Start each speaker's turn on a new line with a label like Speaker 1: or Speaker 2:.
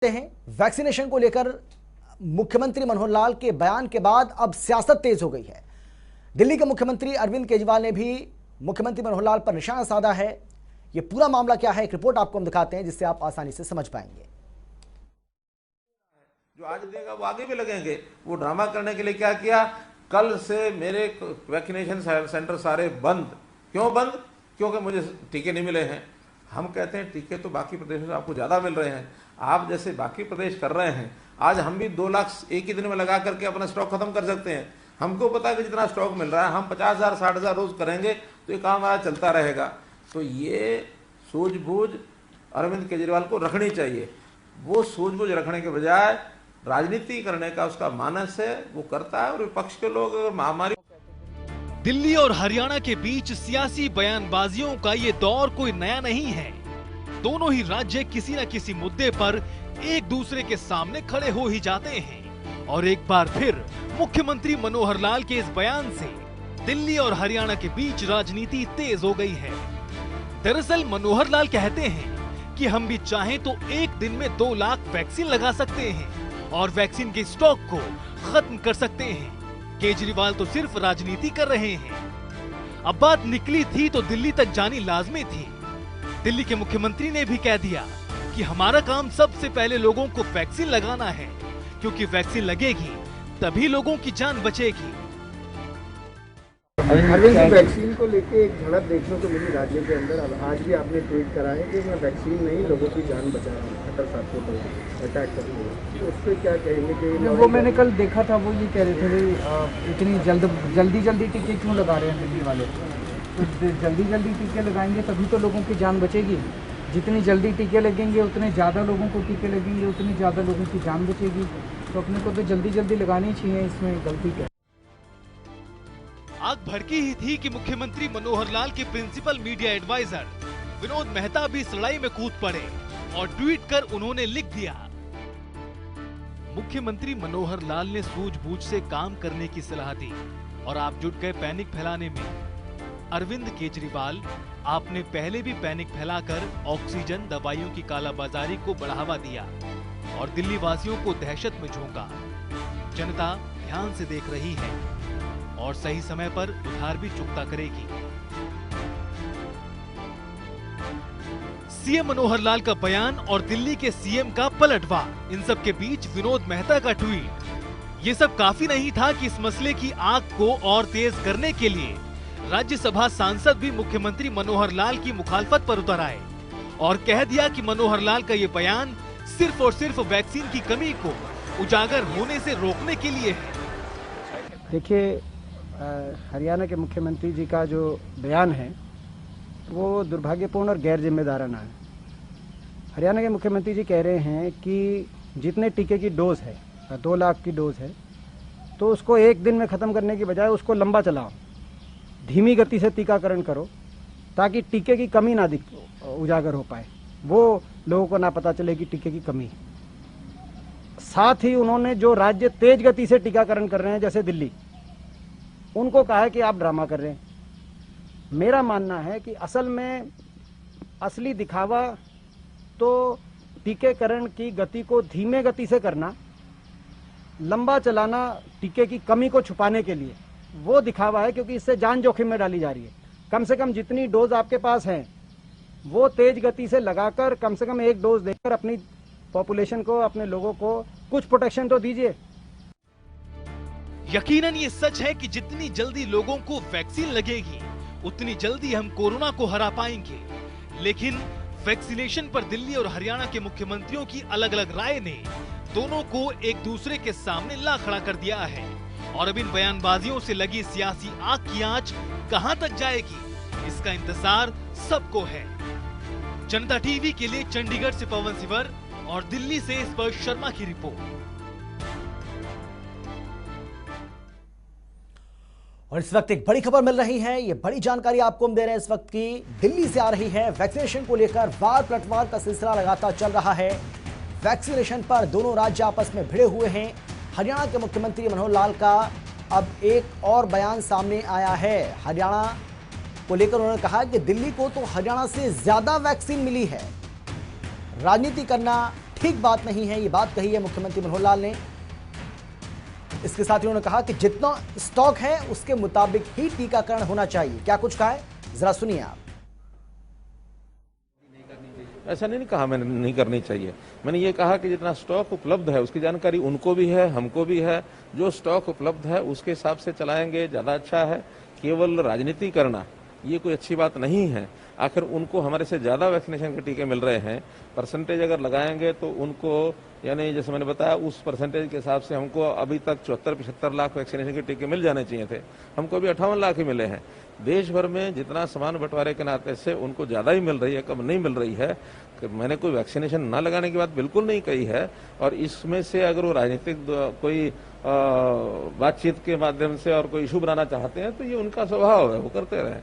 Speaker 1: हैं वैक्सीनेशन को लेकर मुख्यमंत्री मनोहर लाल के बयान के बाद अब सियासत तेज हो गई है। दिल्ली के मुख्यमंत्री अरविंद केजरीवाल ने भी मुख्यमंत्री मनोहर लाल पर निशाना साधा है। यह पूरा मामला क्या है, एक रिपोर्ट आपको हम दिखाते हैं जिससे आप आसानी से समझ पाएंगे।
Speaker 2: जो आज देगा वो आगे भी लगेंगे। वो ड्रामा करने के लिए क्या किया, कल से मेरे वैक्सीनेशन सेंटर सारे बंद। क्यों बंद? क्योंकि मुझे टीके नहीं मिले हैं। हम कहते हैं टीके तो बाकी प्रदेशों से आपको ज़्यादा मिल रहे हैं। आप जैसे बाकी प्रदेश कर रहे हैं, आज हम भी 2 लाख एक ही दिन में लगा करके अपना स्टॉक खत्म कर सकते हैं। हमको पता है कि जितना स्टॉक मिल रहा है, हम 50,000 60,000 रोज करेंगे तो ये काम हमारा चलता रहेगा। तो ये सूझबूझ अरविंद केजरीवाल को रखनी चाहिए। वो सूझबूझ रखने के बजाय राजनीति करने का उसका मानस है, वो करता है। और विपक्ष के लोग महामारी।
Speaker 3: दिल्ली और हरियाणा के बीच सियासी बयानबाजियों का ये दौर कोई नया नहीं है। दोनों ही राज्य किसी न किसी मुद्दे पर एक दूसरे के सामने खड़े हो ही जाते हैं। और एक बार फिर मुख्यमंत्री मनोहर लाल के इस बयान से दिल्ली और हरियाणा के बीच राजनीति तेज हो गई है। दरअसल मनोहर लाल कहते हैं कि हम भी चाहें तो एक दिन में 2 लाख वैक्सीन लगा सकते हैं और वैक्सीन के स्टॉक को खत्म कर सकते हैं। केजरीवाल तो सिर्फ राजनीति कर रहे हैं। अब बात निकली थी तो दिल्ली तक जानी लाजमी थी। दिल्ली के मुख्यमंत्री ने भी कह दिया कि हमारा काम सबसे पहले लोगों को वैक्सीन लगाना है, क्योंकि वैक्सीन लगेगी तभी लोगों की जान बचेगी।
Speaker 4: अरविंद जी, वैक्सीन को लेके एक झड़प देखने को मिली राज्य के अंदर। आज भी आपने ट्वीट करा है कि मैं वैक्सीन नहीं, लोगों की जान बचा रहा हूँ खतर साथियों पर अटैक करते हुए। तो उस पर क्या कहेंगे कि
Speaker 5: वो मैंने कल देखा था, वो ये कह रहे थे इतनी जल्दी टीके क्यों लगा रहे हैं दिल्ली वाले। तो जल्दी टीके लगाएंगे तभी तो लोगों की जान बचेगी। जितनी जल्दी टीके लगेंगे उतने ज़्यादा लोगों को टीके लगेंगे, उतनी ज़्यादा लोगों की जान बचेगी। तो अपने को तो जल्दी लगानी चाहिए, इसमें गलती क्या।
Speaker 3: आग भड़की ही थी कि मुख्यमंत्री मनोहर लाल के principal media adviser Vinod Mehta भी इस लड़ाई में कूद पड़े और ट्वीट कर उन्होंने लिख दिया, मुख्यमंत्री मनोहर लाल ने सूझबूझ से काम करने की सलाह दी और आप जुट गए पैनिक फैलाने में। अरविंद केजरीवाल, आपने पहले भी पैनिक फैलाकर ऑक्सीजन दवाइयों की कालाबाजारी को बढ़ावा दिया और दिल्ली वासियों को दहशत में झोंका। जनता ध्यान से देख रही है और सही समय पर उधार भी चुकता करेगी। सीएम मनोहर लाल का बयान और दिल्ली के सीएम का पलटवार, इन सब के बीच विनोद मेहता का ट्वीट। ये सब काफी नहीं था कि इस मसले की आग को और तेज करने के लिए राज्यसभा सांसद भी मुख्यमंत्री मनोहर लाल की मुखालफत पर उतर आए और कह दिया कि मनोहर लाल का ये बयान सिर्फ और सिर्फ वैक्सीन की कमी को उजागर होने से रोकने के लिए है।
Speaker 4: देखिए, हरियाणा के मुख्यमंत्री जी का जो बयान है वो दुर्भाग्यपूर्ण और गैर जिम्मेदाराना है। हरियाणा के मुख्यमंत्री जी कह रहे हैं कि जितने टीके की डोज है, 2 लाख की डोज है, तो उसको एक दिन में ख़त्म करने की बजाय उसको लंबा चलाओ, धीमी गति से टीकाकरण करो ताकि टीके की कमी ना उजागर हो पाए, वो लोगों को ना पता चले कि टीके की कमी। साथ ही उन्होंने जो राज्य तेज गति से टीकाकरण कर रहे हैं जैसे दिल्ली, उनको कहा है कि आप ड्रामा कर रहे हैं। मेरा मानना है कि असल में असली दिखावा तो टीकाकरण की गति को धीमे गति से करना, लंबा चलाना टीके की कमी को छुपाने के लिए, वो दिखावा है, क्योंकि इससे जान जोखिम में डाली जा रही है। कम से कम जितनी डोज आपके पास है वो तेज गति से लगाकर कम से कम 1 डोज देकर अपनी पॉपुलेशन को, अपने लोगों को कुछ प्रोटेक्शन तो दीजिए।
Speaker 3: यकीनन ये सच है कि जितनी जल्दी लोगों को वैक्सीन लगेगी उतनी जल्दी हम कोरोना को हरा पाएंगे। लेकिन वैक्सीनेशन पर दिल्ली और हरियाणा के मुख्यमंत्रियों की अलग अलग राय ने दोनों को एक दूसरे के सामने ला खड़ा कर दिया है। और अब इन बयानबाजियों से लगी सियासी आग की आंच कहां तक जाएगी, इसका इंतजार सबको है। जनता टीवी के लिए चंडीगढ़ से पवन सिवर और दिल्ली से स्पर्श शर्मा की रिपोर्ट।
Speaker 1: और इस वक्त एक बड़ी खबर मिल रही है, ये बड़ी जानकारी आपको हम दे रहे हैं इस वक्त की। दिल्ली से आ रही है। वैक्सीनेशन को लेकर वार पलटवार का सिलसिला लगातार चल रहा है। वैक्सीनेशन पर दोनों राज्य आपस में भिड़े हुए हैं। हरियाणा के मुख्यमंत्री मनोहर लाल का अब एक और बयान सामने आया है। हरियाणा को लेकर उन्होंने कहा कि दिल्ली को तो हरियाणा से ज्यादा वैक्सीन मिली है। राजनीति करना ठीक बात नहीं है। ये बात कही है मुख्यमंत्री मनोहर लाल ने। इसके साथ ही उन्होंने कहा कि जितना स्टॉक है उसके मुताबिक ही टीकाकरण होना चाहिए। क्या कुछ कहा है, जरा सुनिए आप।
Speaker 2: ऐसा नहीं कहा मैंने नहीं करनी चाहिए। मैंने ये कहा कि जितना स्टॉक उपलब्ध है उसकी जानकारी उनको भी है, हमको भी है। जो स्टॉक उपलब्ध है उसके हिसाब से चलाएंगे, ज्यादा अच्छा है। केवल राजनीति करना ये कोई अच्छी बात नहीं है। आखिर उनको हमारे से ज्यादा वैक्सीनेशन के टीके मिल रहे हैं। परसेंटेज अगर लगाएंगे तो उनको, यानी जैसे मैंने बताया, उस परसेंटेज के हिसाब से हमको अभी तक 74-75 लाख वैक्सीनेशन के टीके मिल जाने चाहिए थे। हमको अभी 58 लाख ही मिले हैं। देश भर में जितना समान बंटवारे के नाते से उनको ज्यादा ही मिल रही है, कम नहीं मिल रही है। मैंने कोई वैक्सीनेशन न लगाने की बात बिल्कुल नहीं कही है। और इसमें से अगर वो राजनीतिक कोई बातचीत के माध्यम से और कोई इशू बनाना चाहते हैं तो ये उनका स्वभाव है, वो करते रहे।